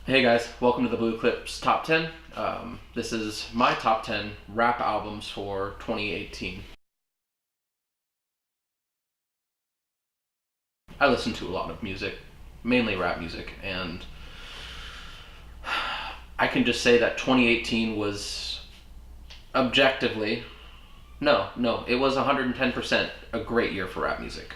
Hey guys, welcome to the Blue Eclipse Top 10. This is my top 10 rap albums for 2018. I listen to a lot of music, mainly rap music, and I can just say that 2018 was objectively, it was 110% a great year for rap music.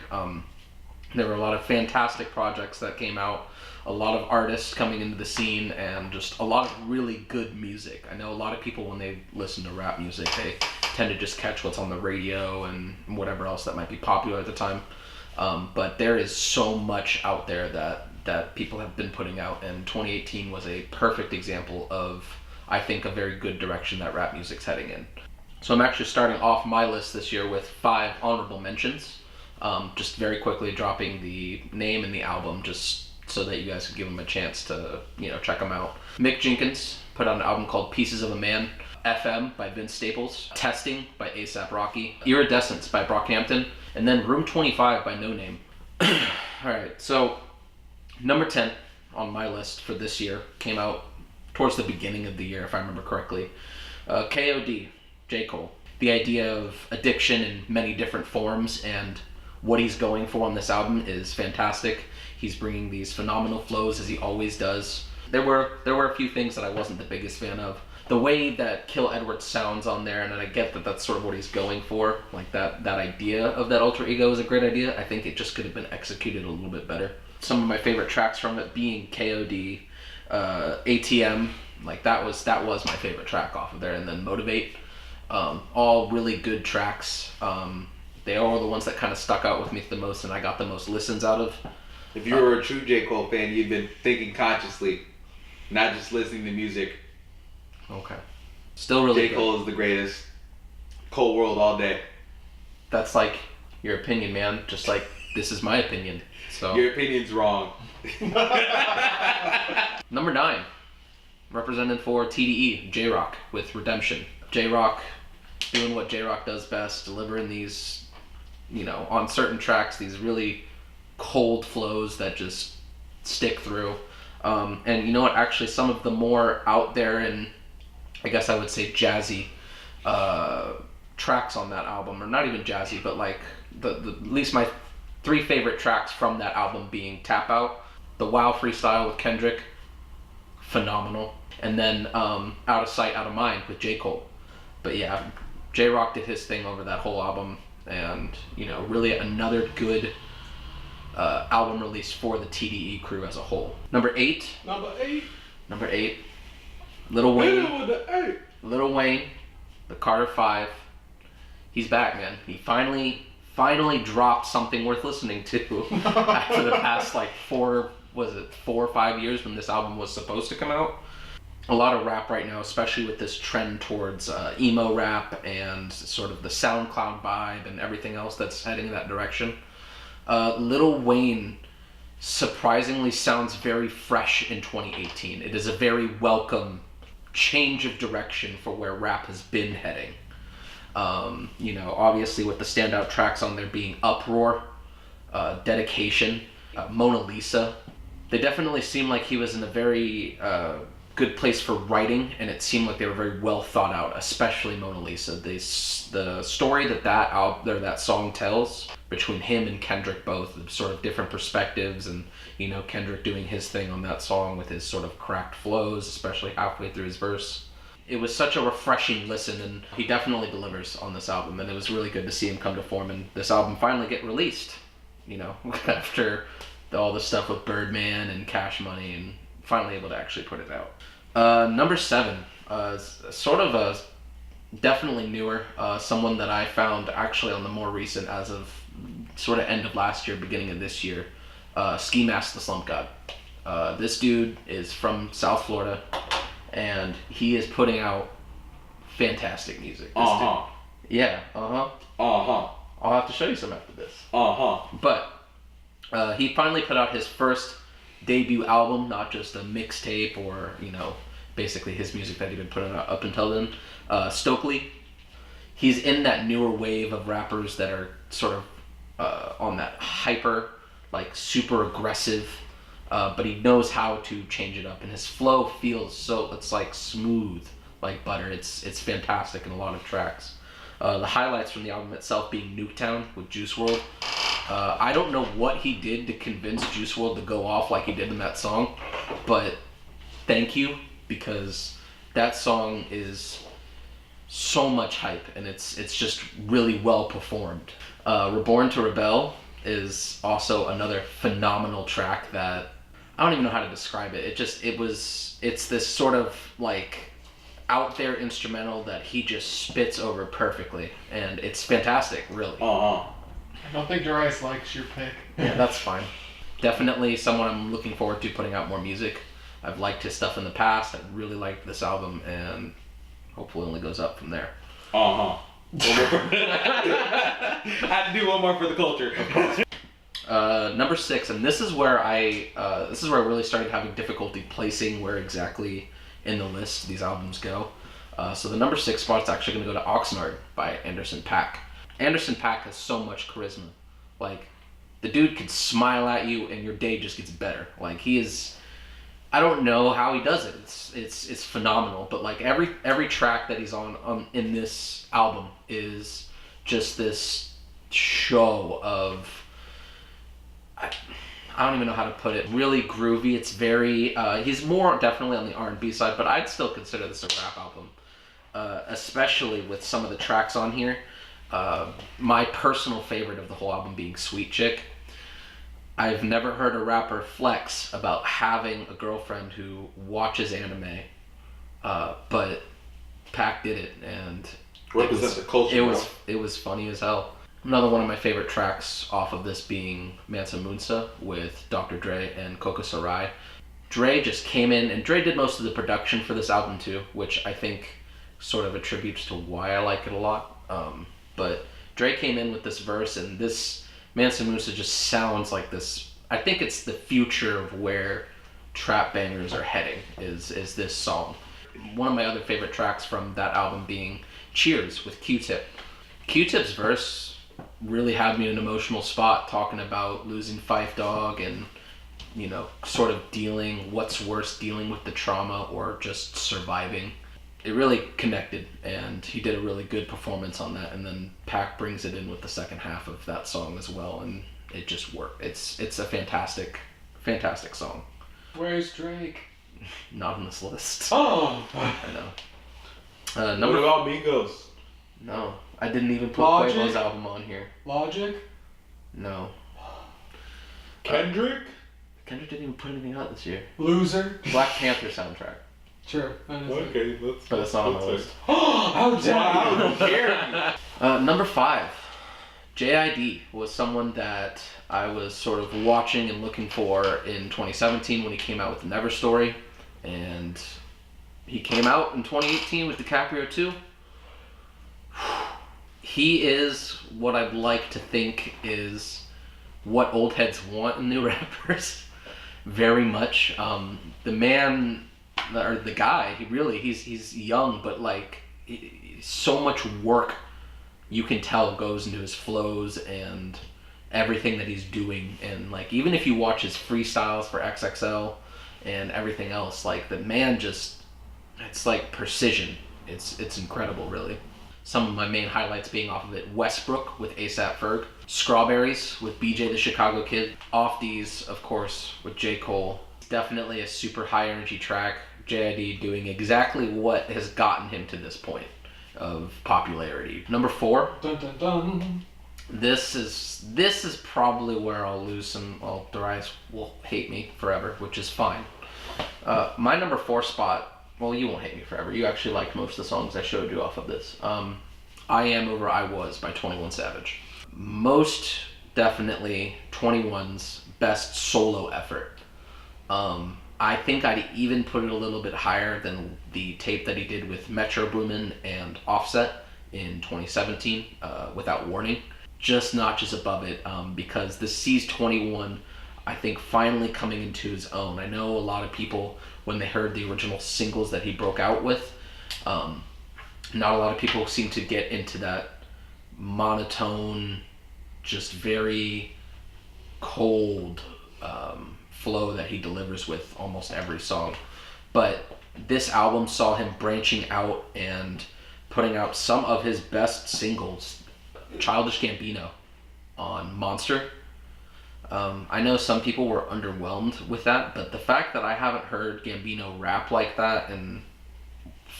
There were a lot of fantastic projects that came out, a lot of artists coming into the scene, and just a lot of really good music. I know a lot of people, when they listen to rap music, they tend to just catch what's on the radio and whatever else that might be popular at the time. But there is so much out there that people have been putting out, and 2018 was a perfect example of, I think, a very good direction that rap music's heading in. So I'm actually starting off my list this year with 5 honorable mentions. Just very quickly dropping the name and the album just so that you guys can give them a chance to, check them out. Mick Jenkins put out an album called Pieces of a Man. FM by Vince Staples. Testing by A$AP Rocky. Iridescence by Brockhampton. And then Room 25 by No Name. Alright, so number 10 on my list for this year came out towards the beginning of the year, if I remember correctly. KOD, J. Cole. The idea of addiction in many different forms and what he's going for on this album is fantastic. He's bringing these phenomenal flows as he always does. There were a few things that I wasn't the biggest fan of. The way that Kill Edward sounds on there, and I get that that's sort of what he's going for, like that idea of that alter ego is a great idea. I think it just could have been executed a little bit better. Some of my favorite tracks from it being KOD, ATM, like that was my favorite track off of there, and then Motivate. All really good tracks. They are the ones that kind of stuck out with me the most, and I got the most listens out of. If you were a true J. Cole fan, you've been thinking consciously, not just listening to music. Okay. Still really J. Cole is the greatest. Cole world all day. That's like your opinion, man. Just like this is my opinion. So your opinion's wrong. Number 9, represented for TDE, J-Rock with Redemption. J-Rock doing what J-Rock does best, delivering these, on certain tracks, these really cold flows that just stick through. And you know what, actually some of the more out there and I guess I would say jazzy tracks on that album, or not even jazzy, but like the at least my 3 favorite tracks from that album being Tap Out, the Wow freestyle with Kendrick, phenomenal, and then Out of Sight, Out of Mind with J. Cole. But yeah, J-Rock did his thing over that whole album, and really another good album release for the TDE crew as a whole. Number 8, Lil Wayne. Lil Wayne, the Carter 5. He's back, man. He finally dropped something worth listening to after the past 4 or 5 years when this album was supposed to come out. A lot of rap right now, especially with this trend towards emo rap and sort of the SoundCloud vibe and everything else that's heading in that direction. Lil Wayne surprisingly sounds very fresh in 2018. It is a very welcome change of direction for where rap has been heading. Obviously with the standout tracks on there being Uproar, Dedication, Mona Lisa. They definitely seem like he was in a very good place for writing, and it seemed like they were very well thought out, especially Mona Lisa. The story that song tells between him and Kendrick, both sort of different perspectives, and Kendrick doing his thing on that song with his sort of cracked flows, especially halfway through his verse. It was such a refreshing listen, and he definitely delivers on this album, and it was really good to see him come to form and this album finally get released, after all the stuff with Birdman and Cash Money, and finally able to actually put it out. Number 7, sort of a definitely newer, someone that I found actually on the more recent, as of sort of end of last year, beginning of this year, Ski Mask the Slump God. This dude is from South Florida, and he is putting out fantastic music. Yeah, I'll have to show you some after this. But he finally put out his first debut album, not just a mixtape or basically his music that he'd been putting out up until then. Stokely. He's in that newer wave of rappers that are sort of on that hyper, super aggressive but he knows how to change it up, and his flow feels so, it's like smooth like butter. It's fantastic in a lot of tracks. The highlights from the album itself being Nuketown with Juice WRLD. I don't know what he did to convince Juice WRLD to go off like he did in that song, but thank you, because that song is so much hype, and it's just really well performed. Reborn to Rebel is also another phenomenal track that I don't even know how to describe it. It's this sort of like out there instrumental that he just spits over perfectly, and it's fantastic, really. I don't think Darius likes your pick. Yeah, that's fine. Definitely someone I'm looking forward to putting out more music. I've liked his stuff in the past. I really liked this album, and hopefully only goes up from there. I had to do one more for the culture. Number 6, and this is where I really started having difficulty placing where exactly in the list these albums go. So the number 6 spot's actually going to go to Oxnard by Anderson .Paak. Anderson .Paak has so much charisma. Like, the dude could smile at you and your day just gets better. Like, he is, I don't know how he does it. It's phenomenal. But like every track that he's on in this album is just this show of, I don't even know how to put it. Really groovy. It's very. He's more definitely on the R&B side, but I'd still consider this a rap album, especially with some of the tracks on here. My personal favorite of the whole album being Sweet Chick. I've never heard a rapper flex about having a girlfriend who watches anime, but Pac did it, and Represent the culture. It was funny as hell. Another one of my favorite tracks off of this being Mansa Musa with Dr. Dre and Coco Sarai. Dre just came in, and Dre did most of the production for this album too, which I think sort of attributes to why I like it a lot. But Dre came in with this verse, and this Mansa Musa just sounds like this. I think it's the future of where trap bangers are heading, is this song. One of my other favorite tracks from that album being Cheers with Q-Tip. Q-Tip's verse really had me in an emotional spot, talking about losing Phife Dawg and, you know, sort of what's worse, dealing with the trauma or just surviving. It really connected, and he did a really good performance on that, and then Pac brings it in with the second half of that song as well, and it just worked. It's a fantastic song. Where's Drake? Not on this list. Oh! I know. What about Migos? No, I didn't even put Logic? Quavo's album on here. Logic? No. Kendrick? Kendrick didn't even put anything out this year. Loser? Black Panther soundtrack. True. Okay, But it's not on my list. How dare you! Number 5. JID was someone that I was sort of watching and looking for in 2017 when he came out with the Never Story. And he came out in 2018 with DiCaprio 2. He is what I'd like to think is what old heads want in new rappers. Very much. The man, or the guy, he's young, but like so much work you can tell goes into his flows and everything that he's doing. And like, even if you watch his freestyles for XXL and everything else, like the man just, it's like precision. It's incredible, really. Some of my main highlights being off of it: Westbrook with A$AP Ferg, Strawberries with BJ the Chicago Kid, Off These, of course, with J. Cole. Definitely a super high energy track. JID doing exactly what has gotten him to this point of popularity. Number 4. Dun dun dun. This is probably where I'll lose some. Well, Darius will hate me forever, which is fine. My number 4 spot. Well, you won't hate me forever. You actually liked most of the songs I showed you off of this. I Am Over I Was by 21 Savage. Most definitely 21's best solo effort. I think I'd even put it a little bit higher than the tape that he did with Metro Boomin and Offset in 2017, Without Warning. Just notches above it, because this sees 21, I think, finally coming into his own. I know a lot of people, when they heard the original singles that he broke out with, not a lot of people seem to get into that monotone, just very cold, flow that he delivers with almost every song. But this album saw him branching out and putting out some of his best singles. Childish Gambino on Monster. I know some people were underwhelmed with that, but the fact that I haven't heard Gambino rap like that in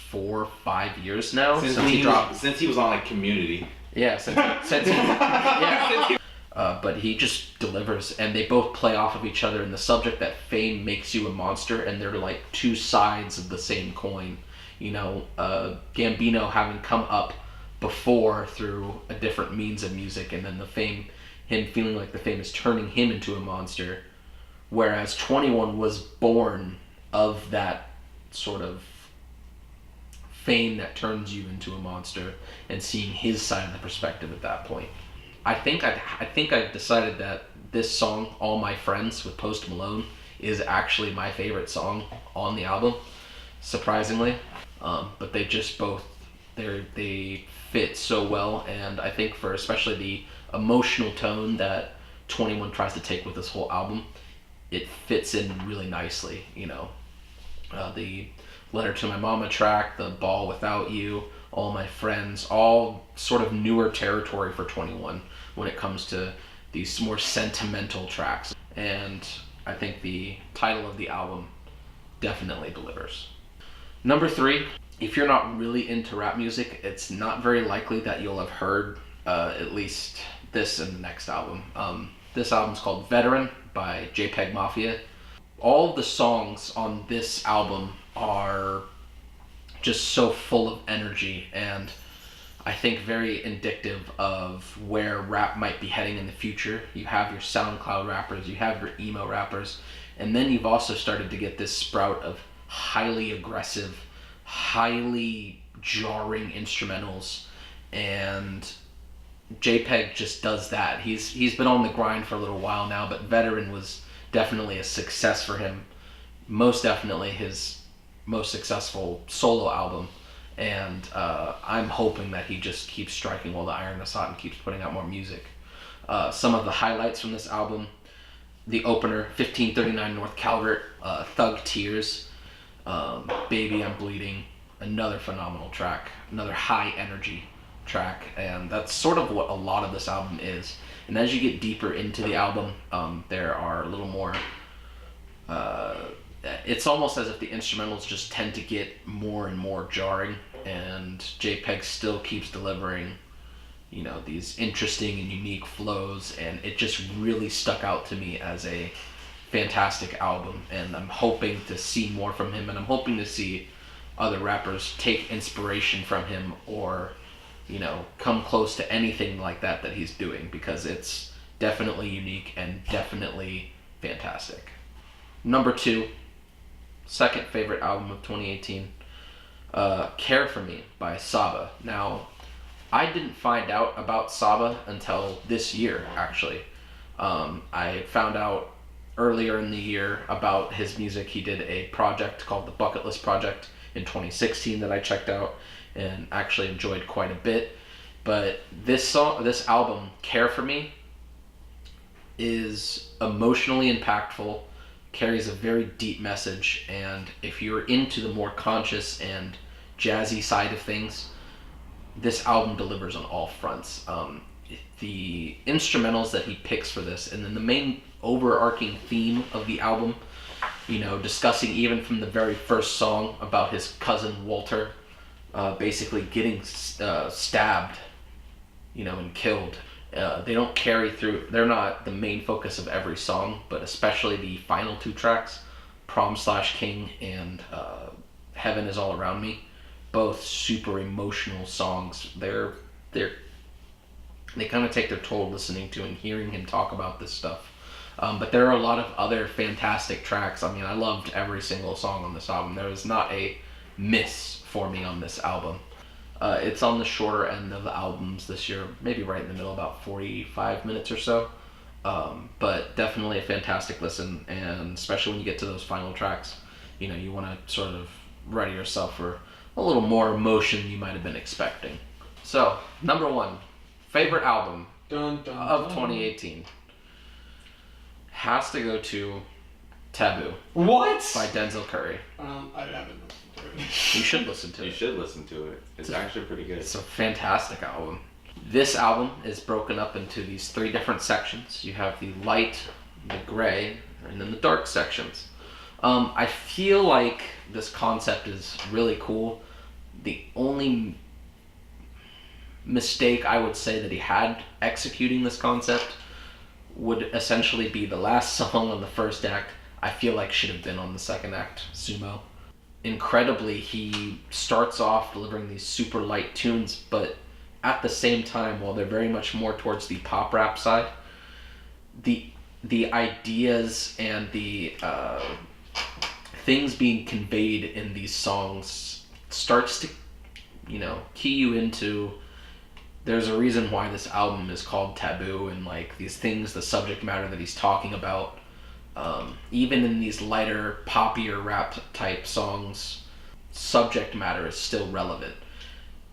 4 or 5 years now Since he was on like Community. Yeah, but he just delivers, and they both play off of each other in the subject that fame makes you a monster, and they're like two sides of the same coin. You know, Gambino having come up before through a different means of music, and then the fame, him feeling like the fame is turning him into a monster, whereas 21 was born of that sort of fame that turns you into a monster, and seeing his side of the perspective at that point. I think I've decided that this song, All My Friends with Post Malone, is actually my favorite song on the album, surprisingly. But they just both, they fit so well, and I think for especially the emotional tone that 21 tries to take with this whole album, it fits in really nicely, you know. The Letter to My Mama track, the Ball Without You, All My Friends, all sort of newer territory for 21 when it comes to these more sentimental tracks. And I think the title of the album definitely delivers. Number 3, if you're not really into rap music, it's not very likely that you'll have heard at least this in the next album. This album's called Veteran by JPEGMAFIA. All of the songs on this album are just so full of energy, and I think very indicative of where rap might be heading in the future. You have your SoundCloud rappers, you have your emo rappers, and then you've also started to get this sprout of highly aggressive, highly jarring instrumentals, and JPEG just does that. He's been on the grind for a little while now, but Veteran was definitely a success for him. Most definitely his most successful solo album, and I'm hoping that he just keeps striking while the iron is hot and keeps putting out more music. Some of the highlights from this album: the opener, 1539 North Calvert, Thug Tears, Baby I'm Bleeding, another phenomenal track, another high energy track, and that's sort of what a lot of this album is. And as you get deeper into the album, there are a little more, it's almost as if the instrumentals just tend to get more and more jarring, and JPEG still keeps delivering, you know, these interesting and unique flows, and it just really stuck out to me as a fantastic album, and I'm hoping to see more from him, and I'm hoping to see other rappers take inspiration from him, or, you know, come close to anything like that he's doing, because it's definitely unique and definitely fantastic. Number 2, second favorite album of 2018, Care For Me by Asaba. Now, I didn't find out about Asaba until this year, actually. I found out earlier in the year about his music. He did a project called the Bucket List Project in 2016 that I checked out and actually enjoyed quite a bit. But this album, Care For Me, is emotionally impactful, carries a very deep message, and if you're into the more conscious and jazzy side of things, this album delivers on all fronts. The instrumentals that he picks for this, and then the main overarching theme of the album, you know, discussing even from the very first song about his cousin Walter basically getting stabbed, you know, and killed. They don't carry through, they're not the main focus of every song, but especially the final 2 tracks, Prom/King and Heaven Is All Around Me, both super emotional songs. They kind of take their toll listening to and hearing him talk about this stuff. But there are a lot of other fantastic tracks. I mean, I loved every single song on this album. There was not a miss for me on this album. It's on the shorter end of the albums this year, maybe right in the middle, about 45 minutes or so. But definitely a fantastic listen, and especially when you get to those final tracks, you know, you want to sort of ready yourself for a little more emotion you might have been expecting. So, number 1, favorite album of 2018 has to go to Taboo What? by Denzel Curry. I haven't listened to it. You should listen to You it. should listen to it. It's actually pretty good. It's a fantastic album. This album is broken up into these 3 different sections. You have the light, the gray, and then the dark sections. I feel like this concept is really cool. The only mistake I would say that he had executing this concept would essentially be the last song on the first act. I feel like should have been on the second act, Sumo. Incredibly, he starts off delivering these super light tunes, but at the same time, while they're very much more towards the pop rap side, the ideas and the things being conveyed in these songs starts to, key you into, there's a reason why this album is called Taboo, and like these things, the subject matter that he's talking about, even in these lighter, poppier rap type songs, subject matter is still relevant.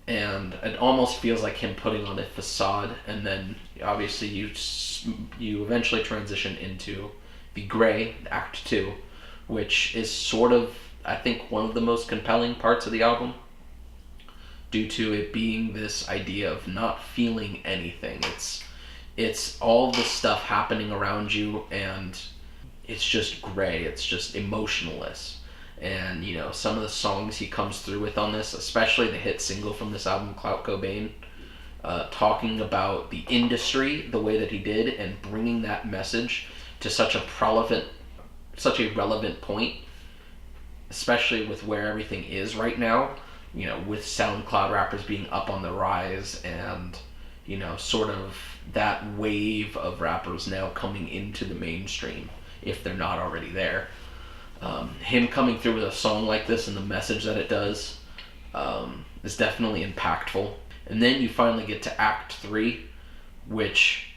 And it almost feels like him putting on a facade, and then obviously you eventually transition into the gray, Act 2, which is sort of, I think, one of the most compelling parts of the album, due to it being this idea of not feeling anything. It's all the stuff happening around you, and it's just gray. It's just emotionless. And some of the songs he comes through with on this, especially the hit single from this album, Clout Cobain, talking about the industry the way that he did and bringing that message to such a relevant point, especially with where everything is right now, with SoundCloud rappers being up on the rise, and sort of that wave of rappers now coming into the mainstream if they're not already there. Him coming through with a song like this and the message that it does is definitely impactful. And then you finally get to Act 3, which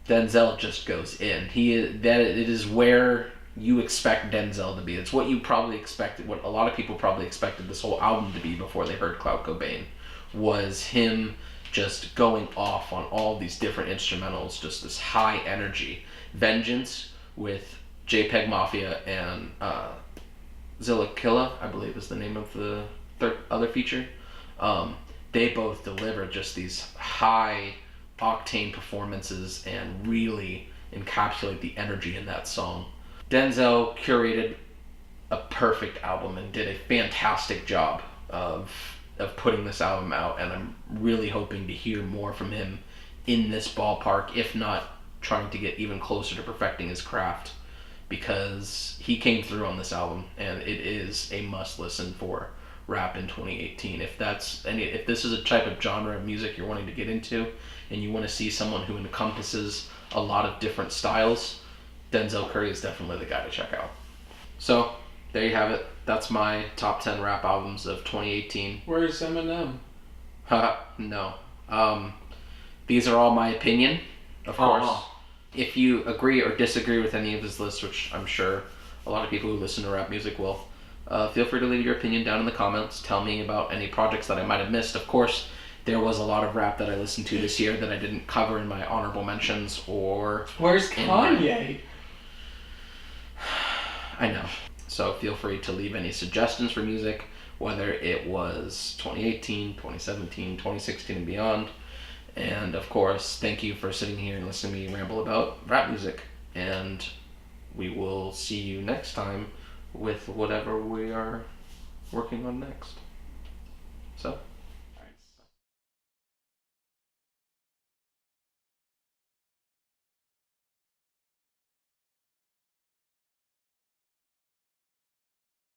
Denzel just goes in. It is where you expect Denzel to be. It's what you probably expected, what a lot of people probably expected this whole album to be before they heard Clout Cobain, was him just going off on all these different instrumentals, just this high energy. Vengeance with JPEGMAFIA and Zillakilla, I believe is the name of the other feature. They both deliver just these high octane performances and really encapsulate the energy in that song. Denzel curated a perfect album and did a fantastic job of putting this album out, and I'm really hoping to hear more from him in this ballpark, if not trying to get even closer to perfecting his craft, because he came through on this album, and it is a must listen for rap in 2018. If this is a type of genre of music you're wanting to get into, and you want to see someone who encompasses a lot of different styles, Denzel Curry is definitely the guy to check out. So there you have it. That's my top 10 rap albums of 2018. Where's Eminem? No. These are all my opinion, of course. Uh-huh. If you agree or disagree with any of his lists, which I'm sure a lot of people who listen to rap music will, feel free to leave your opinion down in the comments. Tell me about any projects that I might have missed. Of course, there was a lot of rap that I listened to this year that I didn't cover in my honorable mentions or... Where's Kanye? I know. So feel free to leave any suggestions for music, whether it was 2018, 2017, 2016, and beyond. And of course, thank you for sitting here and listening to me ramble about rap music. And we will see you next time with whatever we are working on next. So...